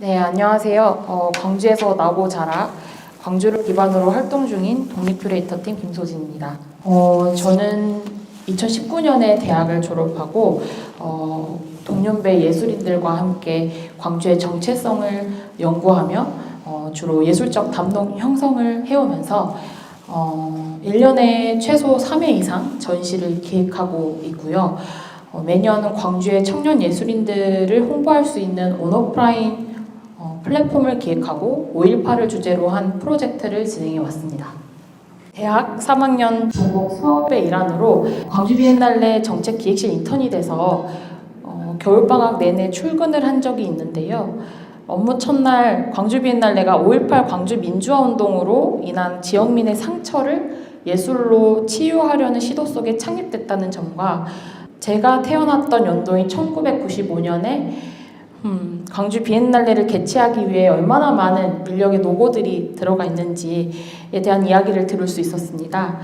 네, 안녕하세요. 광주에서 나고 자라 광주를 기반으로 활동 중인 독립큐레이터팀 김소진입니다. 저는 2019년에 대학을 졸업하고 동년배 예술인들과 함께 광주의 정체성을 연구하며 주로 예술적 담론 형성을 해오면서 1년에 최소 3회 이상 전시를 기획하고 있고요. 매년 광주의 청년 예술인들을 홍보할 수 있는 온오프라인 플랫폼을 기획하고 5.18을 주제로 한 프로젝트를 진행해 왔습니다. 대학 3학년 전공 수업의 일환으로 광주 비엔날레 정책기획실 인턴이 돼서 겨울방학 내내 출근을 한 적이 있는데요. 업무 첫날 광주 비엔날레가 5.18 광주 민주화운동으로 인한 지역민의 상처를 예술로 치유하려는 시도 속에 창립됐다는 점과 제가 태어났던 연도인 1995년에 광주 비엔날레를 개최하기 위해 얼마나 많은 인력의 노고들이 들어가 있는지에 대한 이야기를 들을 수 있었습니다.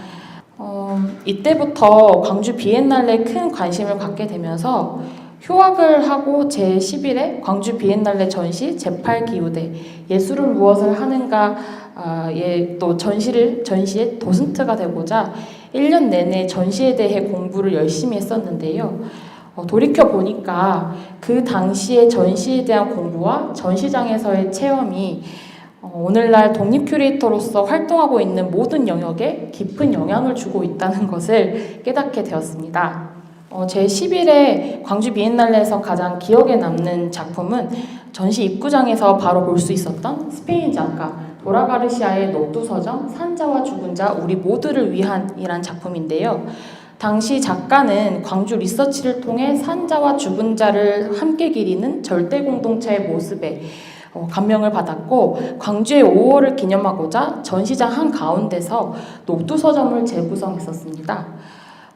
이때부터 광주 비엔날레에 큰 관심을 갖게 되면서 휴학을 하고 제11회 광주 비엔날레 전시 제8기후대 예술은 무엇을 하는가에 또 전시에 도슨트가 되고자 1년 내내 전시에 대해 공부를 열심히 했었는데요. 돌이켜보니까 그 당시의 전시에 대한 공부와 전시장에서의 체험이 오늘날 독립 큐레이터로서 활동하고 있는 모든 영역에 깊은 영향을 주고 있다는 것을 깨닫게 되었습니다. 제11회 광주 비엔날레에서 가장 기억에 남는 작품은 전시 입구장에서 바로 볼 수 있었던 스페인 작가 도라 가르시아의 녹두서점 산자와 죽은 자 우리 모두를 위한이란 작품인데요. 당시 작가는 광주 리서치를 통해 산자와 죽은 자를 함께 기리는 절대 공동체의 모습에 감명을 받았고 광주의 5월을 기념하고자 전시장 한가운데서 녹두서점을 재구성했었습니다.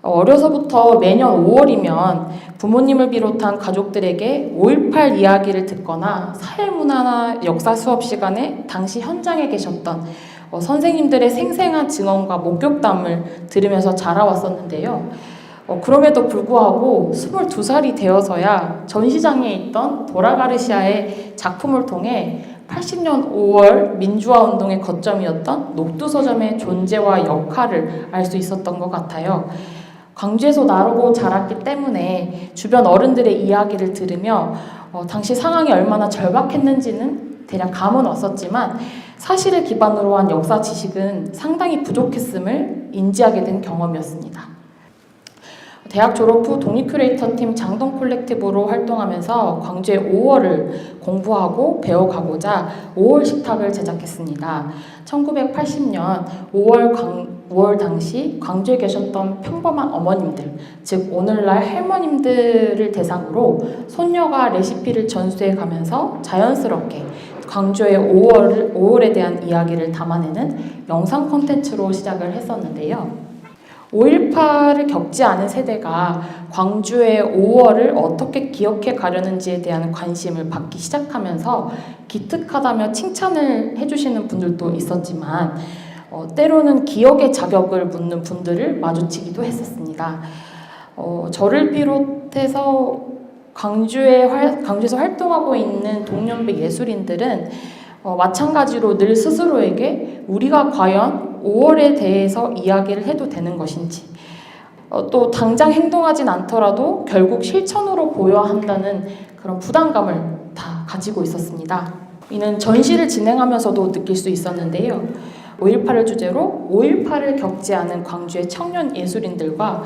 어려서부터 매년 5월이면 부모님을 비롯한 가족들에게 5.18 이야기를 듣거나 사회문화나 역사 수업 시간에 당시 현장에 계셨던 선생님들의 생생한 증언과 목격담을 들으면서 자라왔었는데요. 그럼에도 불구하고 22살이 되어서야 전시장에 있던 도라 가르시아의 작품을 통해 80년 5월 민주화운동의 거점이었던 녹두서점의 존재와 역할을 알 수 있었던 것 같아요. 광주에서 나고 자랐기 때문에 주변 어른들의 이야기를 들으며 당시 상황이 얼마나 절박했는지는 대략 감은 왔었지만 사실을 기반으로 한 역사 지식은 상당히 부족했음을 인지하게 된 경험이었습니다. 대학 졸업 후 독립 큐레이터팀 장동 콜렉티브로 활동하면서 광주의 5월을 공부하고 배워가고자 5월 식탁을 제작했습니다. 1980년 5월 당시 광주에 계셨던 평범한 어머님들, 즉 오늘날 할머님들을 대상으로 손녀가 레시피를 전수해 가면서 자연스럽게 광주의 5월에 대한 이야기를 담아내는 영상 콘텐츠로 시작을 했었는데요. 5.18을 겪지 않은 세대가 광주의 5월을 어떻게 기억해 가려는지에 대한 관심을 받기 시작하면서 기특하다며 칭찬을 해주시는 분들도 있었지만 때로는 기억의 자격을 묻는 분들을 마주치기도 했었습니다. 저를 비롯해서 광주에서 활동하고 있는 동년배 예술인들은 마찬가지로 늘 스스로에게 우리가 과연 5월에 대해서 이야기를 해도 되는 것인지 또 당장 행동하진 않더라도 결국 실천으로 보여야 한다는 그런 부담감을 다 가지고 있었습니다. 이는 전시를 진행하면서도 느낄 수 있었는데요. 5.18을 주제로 5.18을 겪지 않은 광주의 청년 예술인들과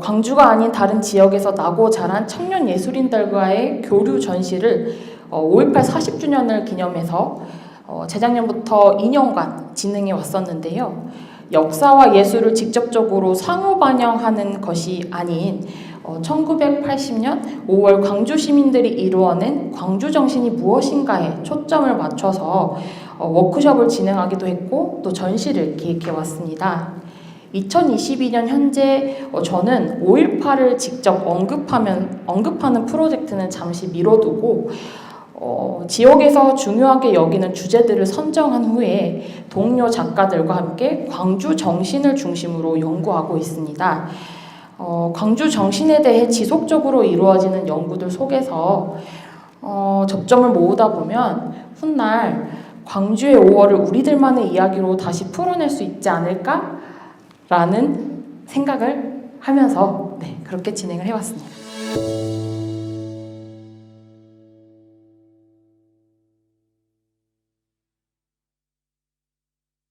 광주가 아닌 다른 지역에서 나고 자란 청년 예술인들과의 교류 전시를 5.18 40주년을 기념해서 재작년부터 2년간 진행해 왔었는데요. 역사와 예술을 직접적으로 상호 반영하는 것이 아닌 1980년 5월 광주 시민들이 이루어낸 광주 정신이 무엇인가에 초점을 맞춰서 워크숍을 진행하기도 했고 또 전시를 기획해 왔습니다. 2022년 현재 저는 5.18을 직접 언급하는 프로젝트는 잠시 미뤄두고 지역에서 중요하게 여기는 주제들을 선정한 후에 동료 작가들과 함께 광주 정신을 중심으로 연구하고 있습니다. 광주 정신에 대해 지속적으로 이루어지는 연구들 속에서 접점을 모으다 보면 훗날 광주의 5월을 우리들만의 이야기로 다시 풀어낼 수 있지 않을까라는 생각을 하면서 그렇게 진행을 해왔습니다.